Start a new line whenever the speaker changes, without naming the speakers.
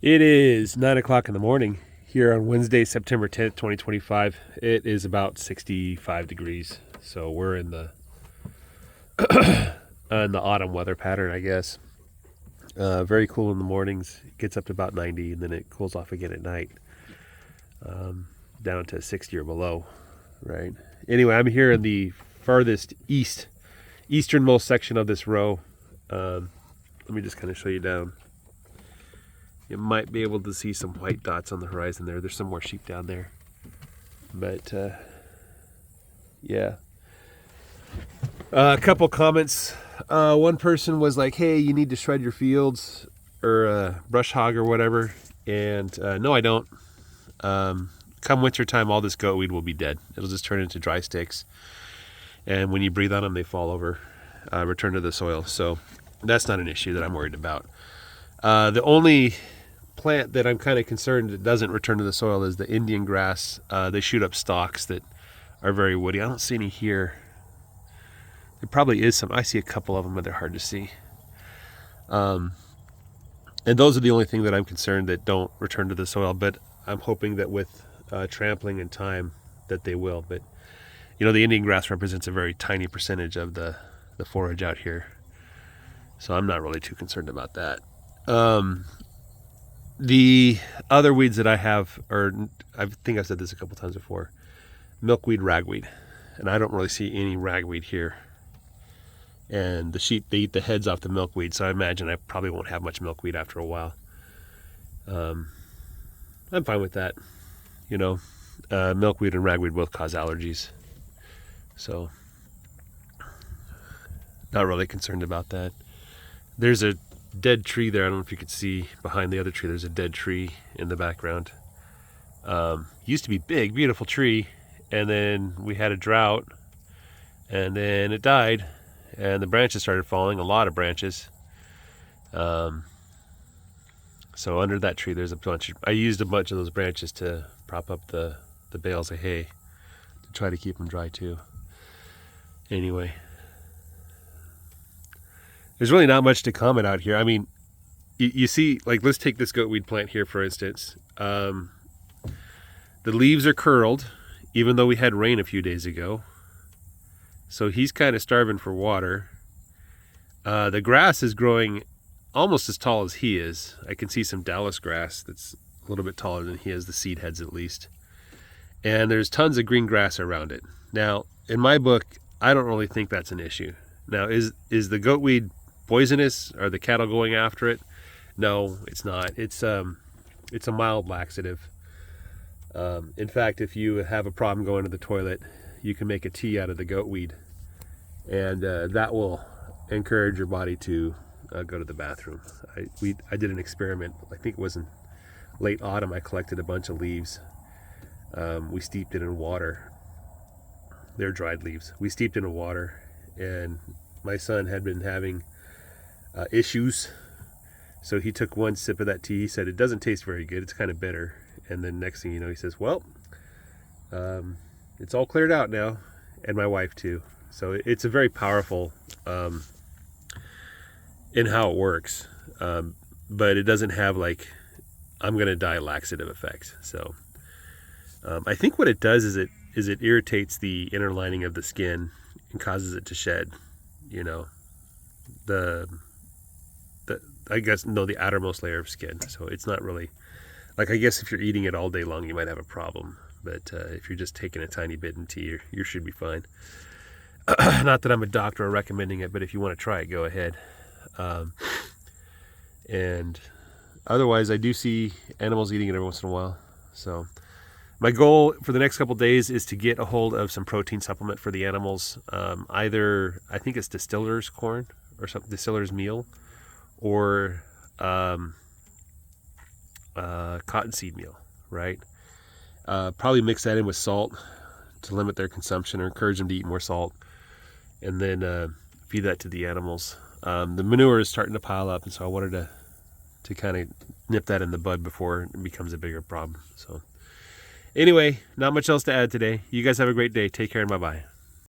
It is 9 o'clock in the morning here on Wednesday, September 10th, 2025. It is about 65 degrees. So we're in the autumn weather pattern, I guess. Very cool in the mornings. It gets up to about 90 and then it cools off again at night, down to 60 or below, right? Anyway, I'm here in the farthest easternmost section of this row. Let me just kind of show you down. You might be able to see some white dots on the horizon there. There's some more sheep down there. But, yeah. A couple comments. One person was like, hey, you need to shred your fields or brush hog or whatever. And no, I don't. Come winter time, all this goatweed will be dead. It'll just turn into dry sticks. And when you breathe on them, they fall over, return to the soil. So that's not an issue that I'm worried about. The only plant that I'm kind of concerned that doesn't return to the soil is the Indian grass. They shoot up stalks that are very woody. I don't see any here. There probably is some. I see a couple of them, but they're hard to see. And those are the only thing that I'm concerned that don't return to the soil. But I'm hoping that with trampling and time that they will. But you know, the Indian grass represents a very tiny percentage of the forage out here. So I'm not really too concerned about that. The other weeds that I have are, I think I've said this a couple times before, milkweed, ragweed. And I don't really see any ragweed here. And the sheep, they eat the heads off the milkweed, so I imagine I probably won't have much milkweed after a while. I'm fine with that. You know, milkweed and ragweed both cause allergies. So, not really concerned about that. There's a dead tree there. I don't know if you could see behind the other tree. There's a dead tree in the background. Used to be big, beautiful tree, and then we had a drought, and then it died, and the branches started falling. A lot of branches. So under that tree, there's a bunch. I used a bunch of those branches to prop up the bales of hay to try to keep them dry too. Anyway. There's really not much to comment out here. I mean, you see, like, let's take this goatweed plant here, for instance. The leaves are curled, even though we had rain a few days ago. So he's kind of starving for water. The grass is growing almost as tall as he is. I can see some Dallas grass that's a little bit taller than he is, the seed heads at least. And there's tons of green grass around it. Now, in my book, I don't really think that's an issue. Now, is the goatweed poisonous? Are the cattle going after it? No, it's not. It's a mild laxative. In fact, if you have a problem going to the toilet, you can make a tea out of the goatweed, and that will encourage your body to go to the bathroom. I did an experiment. I think it was in late autumn. I collected a bunch of leaves. We steeped it in water. They're dried leaves. We steeped it in water, and my son had been having issues, so he took one sip of that tea. He said it doesn't taste very good, it's kind of bitter. And then next thing you know, he says, well, it's all cleared out now, and my wife too. So it's a very powerful in how it works, but it doesn't have like I'm gonna die laxative effects. So I think what it does is it irritates the inner lining of the skin and causes it to shed, you know, the outermost layer of skin. So it's not really, like, I guess if you're eating it all day long, you might have a problem. But if you're just taking a tiny bit in tea, you should be fine. Not that I'm a doctor or recommending it, but if you want to try it, go ahead. And otherwise, I do see animals eating it every once in a while. So my goal for the next couple days is to get a hold of some protein supplement for the animals. Either, I think it's distiller's corn or something, distiller's meal, or cottonseed meal, right? Probably mix that in with salt to limit their consumption or encourage them to eat more salt, and then feed that to the animals. The manure is starting to pile up, and so I wanted to kind of nip that in the bud before it becomes a bigger problem. So anyway, not much else to add today. You guys have a great day. Take care and bye-bye.